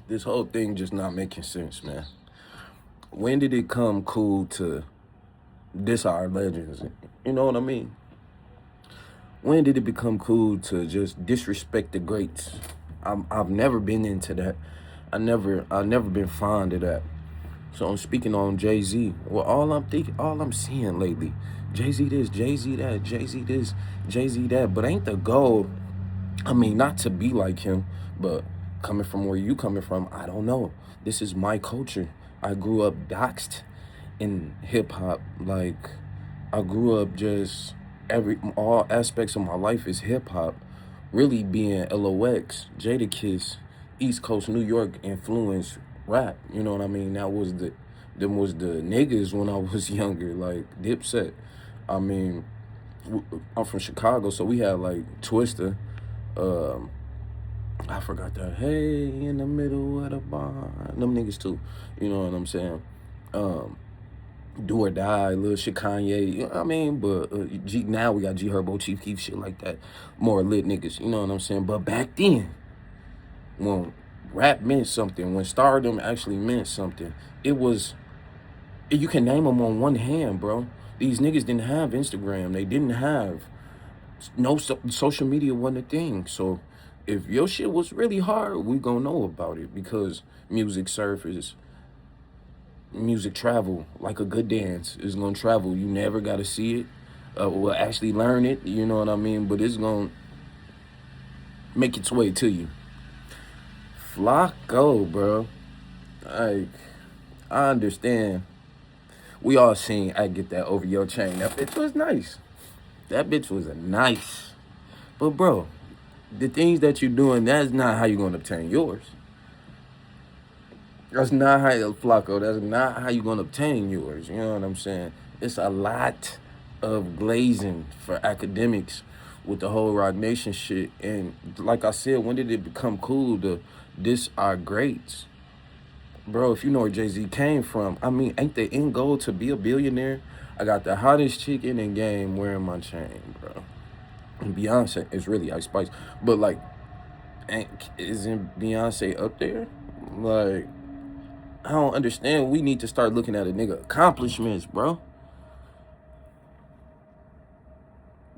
This whole thing just not making sense, man. When did it come cool to diss our legends? You know what I mean? When did it become cool to just disrespect the greats? I've never been into that. I've never been fond of that. So I'm speaking on Jay-Z. Well, all I'm seeing lately, Jay-Z this, Jay-Z that, Jay-Z this, Jay-Z that. But ain't the goal, I mean, not to be like him, but coming from where you coming from, I don't know. This is my culture. I grew up doxed in hip hop. Like, I grew up just all aspects of my life is hip hop. Really being LOX, Jadakiss, East Coast New York influence rap. You know what I mean? Them was the niggas when I was younger, like Dipset. I mean, I'm from Chicago, so we had like Twister. Um, I forgot that. Hey, in the middle of the bar, them niggas too. You know what I'm saying? Um, Do or Die, little shit, Kanye. You know what I mean? But now we got G Herbo, Chief Keef, shit like that. More lit niggas. You know what I'm saying? But back then, when rap meant something, when stardom actually meant something, it was, you can name them on one hand, bro. These niggas didn't have Instagram. They didn't have social media wasn't a thing. So if your shit was really hard, we gonna know about it because music surface, music travel like a good dance. It's gonna travel. You never gotta see it. Well, actually learn it. You know what I mean? But it's gonna make its way to you. Flakko, bro. Like, I understand. We all seen I Get That Over Your Chain. That bitch was nice. That bitch was a nice. But bro, the things that you're doing, that's not how you're gonna obtain yours. That's not how Flacco. That's not how you're gonna obtain yours. You know what I'm saying? It's a lot of glazing for academics with the whole Rock Nation shit. And like I said, when did it become cool to diss our greats? Bro, if you know where Jay-Z came from, I mean, ain't the end goal to be a billionaire? I got the hottest chick in the game wearing my chain, bro. And Beyonce is really Ice Spice. But like, isn't Beyonce up there? Like, I don't understand. We need to start looking at a nigga accomplishments, bro.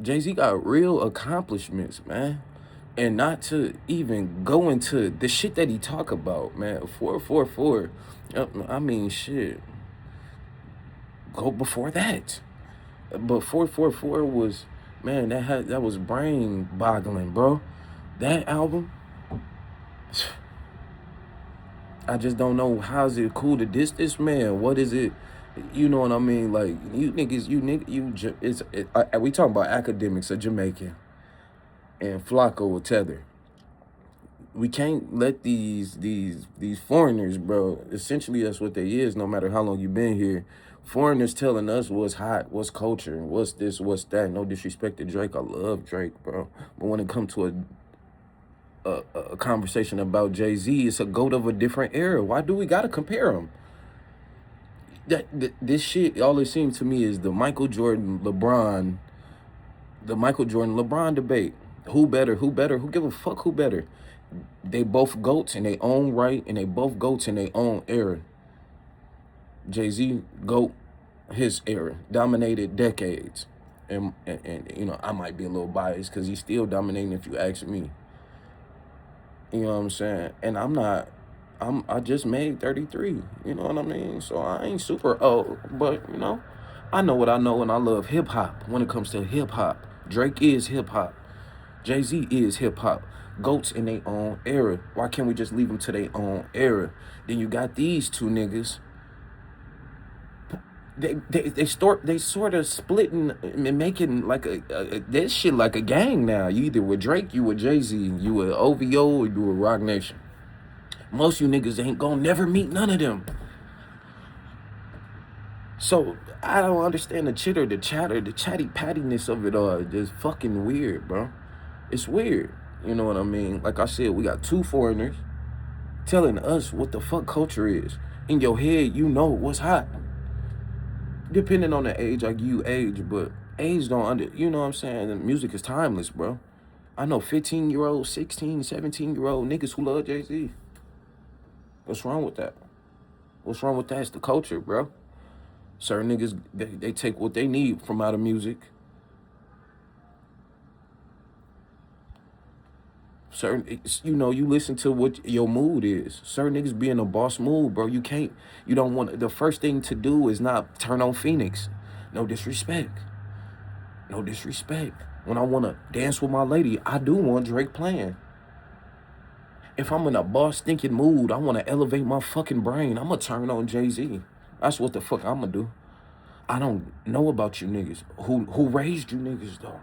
Jay-Z got real accomplishments, man. And not to even go into the shit that he talk about, man. 444. I mean, shit. Go before that. But 444 was, man, that was brain boggling, bro. That album, I just don't know how's it cool to diss this man. What is it? You know what I mean? Like, you niggas, we talking about academics, a Jamaican, and Flacco a tether. We can't let these foreigners, bro. Essentially, that's what they is. No matter how long you been here, foreigners telling us what's hot, what's culture, what's this, what's that. No disrespect to Drake. I love Drake, bro. But when it comes to a conversation about Jay-Z, it's a goat of a different era. Why do we gotta compare them? This shit, all it seems to me is the Michael Jordan LeBron debate. Who better? Who better? Who give a fuck who better? They both goats in their own right, and they both goats in their own era. Jay-Z, goat, his era, dominated decades. And you know, I might be a little biased because he's still dominating if you ask me. You know what I'm saying? And I just made 33. You know what I mean? So I ain't super old, but you know, I know what I know, and I love hip hop. When it comes to hip hop, Drake is hip hop. Jay-Z is hip hop. Goats in their own era. Why can't we just leave them to their own era? Then you got these two niggas. They sort of splitting and making like that shit like a gang now. You either with Drake, you with Jay-Z, you with OVO, or you with Rock Nation. Most of you niggas ain't gonna never meet none of them. So I don't understand the chitter, the chatter, the chatty pattiness of it all. It's just fucking weird, bro. It's weird. You know what I mean? Like I said, we got two foreigners telling us what the fuck culture is. In your head, you know what's hot. Depending on the age, I give you age, but age you know what I'm saying? The music is timeless, bro. I know 15-year-old, 16, 17-year-old niggas who love Jay-Z. What's wrong with that? What's wrong with that? It's the culture, bro. Certain niggas, they take what they need from out of music. Certain, you listen to what your mood is. Certain niggas be in a boss mood, bro. You don't want, the first thing to do is not turn on Phoenix. No disrespect. No disrespect. When I want to dance with my lady, I do want Drake playing. If I'm in a boss thinking mood, I want to elevate my fucking brain, I'm going to turn on Jay-Z. That's what the fuck I'm going to do. I don't know about you niggas. Who raised you niggas, though?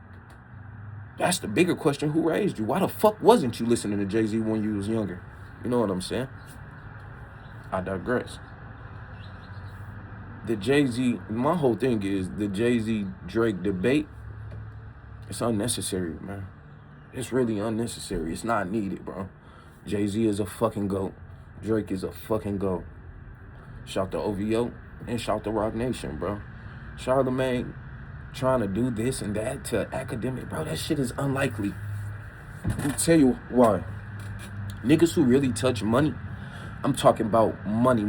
That's the bigger question. Who raised you? Why the fuck wasn't you listening to Jay-Z when you was younger? You know what I'm saying? I digress. The Jay-Z, my whole thing is the Jay-Z Drake debate. It's unnecessary, man. It's really unnecessary. It's not needed, bro. Jay-Z is a fucking GOAT. Drake is a fucking GOAT. Shout to OVO and shout to Rock Nation, bro. Charlemagne trying to do this and that to academic, bro, that shit is unlikely. Let me tell you why. Niggas who really touch money, I'm talking about money.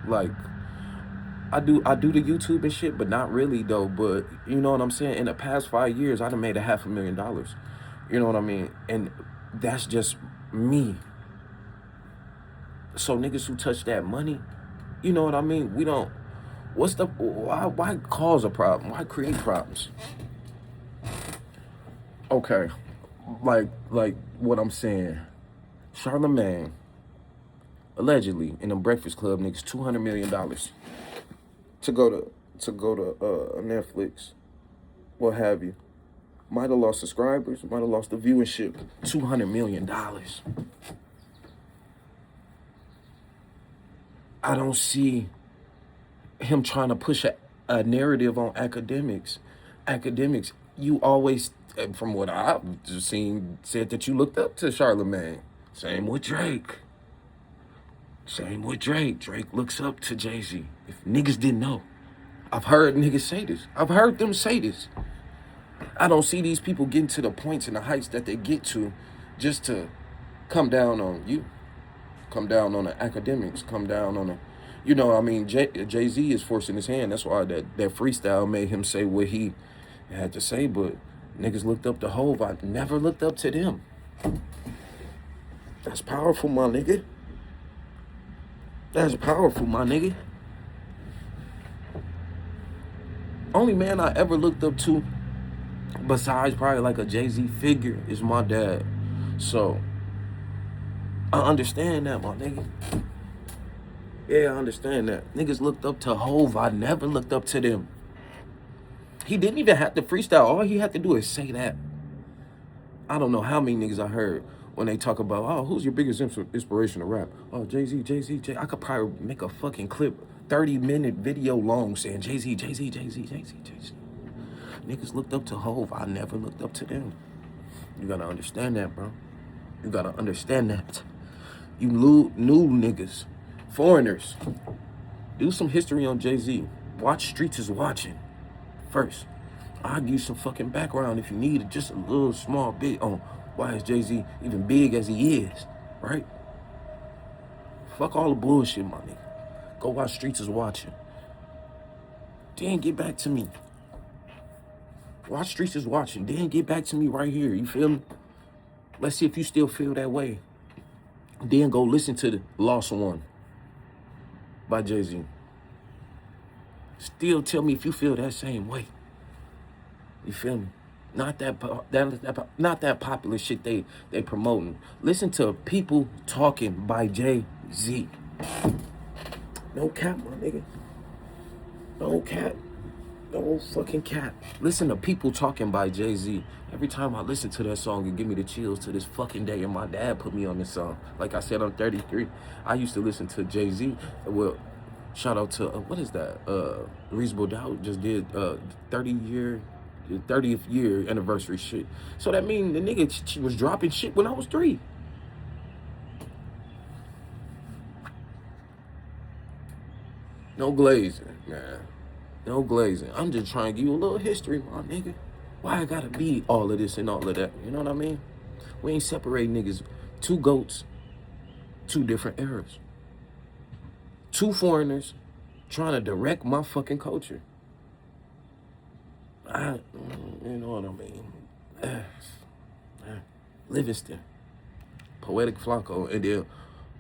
Like, I do the YouTube and shit, but not really though. But you know what I'm saying? In the past 5 years, I done made $500,000. You know what I mean? And that's just me. So niggas who touch that money, you know what I mean? We don't. Why cause a problem? Why create problems? Okay, like what I'm saying. Charlemagne, allegedly in the Breakfast Club, niggas $200 million to go to Netflix, what have you. Might have lost subscribers, might have lost the viewership. $200 million. I don't see him trying to push a narrative on academics. Academics, you always, from what I've seen, said that you looked up to Charlemagne. Same with Drake. Drake looks up to Jay-Z. If niggas didn't know, I've heard niggas say this. I've heard them say this. I don't see these people getting to the points and the heights that they get to just to come down on you. Come down on the academics. Come down on the... You know, I mean, Jay-Z is forcing his hand. That's why that freestyle made him say what he had to say. But niggas looked up to Hov. I never looked up to them. That's powerful, my nigga. That's powerful, my nigga. Only man I ever looked up to, besides probably like a Jay-Z figure, is my dad. So, I understand that, my nigga. Yeah, I understand that. Niggas looked up to Hov. I never looked up to them. He didn't even have to freestyle. All he had to do is say that. I don't know how many niggas I heard when they talk about, oh, who's your biggest inspiration to rap? Oh, Jay-Z. I could probably make a fucking clip, 30-minute video long saying Jay-Z. Niggas looked up to Hov. I never looked up to them. You gotta understand that, bro. You gotta understand that. You new niggas, foreigners, do some history on Jay-Z. Watch Streets is Watching first. I'll give you some fucking background if you need it, just a little small bit on why is Jay-Z even big as he is, right? Fuck all the bullshit, my nigga. Go watch Streets is Watching. Then get back to me. Watch Streets is Watching. Then get back to me right here. You feel me? Let's see if you still feel that way. Then go listen to the Lost One by Jay-Z. Still tell me if you feel that same way. You feel me? Not that popular shit they promoting. Listen to People Talking by Jay-Z. No cap, my nigga. No cap. No fucking cap. Listen to People Talking by Jay-Z. Every time I listen to that song, it give me the chills to this fucking day. And my dad put me on this song. Like I said, I'm 33. I used to listen to Jay-Z. Well, shout out to, what is that? Reasonable Doubt just did 30th year anniversary shit. So that mean the nigga she was dropping shit when I was 3. No glazing, man. No glazing. I'm just trying to give you a little history, my nigga. Why I gotta be all of this and all of that? You know what I mean? We ain't separating niggas. 2 GOATs, 2 different eras. two foreigners trying to direct my fucking culture. You know what I mean? Livingston, Poetic Flakko, and then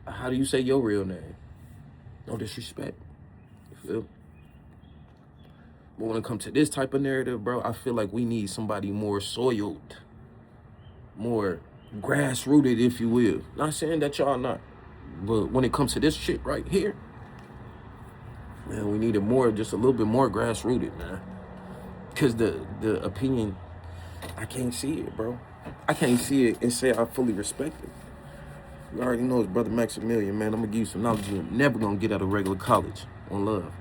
how do you say your real name? No disrespect. You feel? But when it comes to this type of narrative, bro, I feel like we need somebody more soiled, more grass-rooted, if you will. Not saying that y'all not, but when it comes to this shit right here, man, we needed more, just a little bit more grass-rooted, man. Because the opinion, I can't see it, bro. I can't see it and say I fully respect it. You already know it's Brother Maximilian, man. I'm going to give you some knowledge you're never going to get out of regular college on love.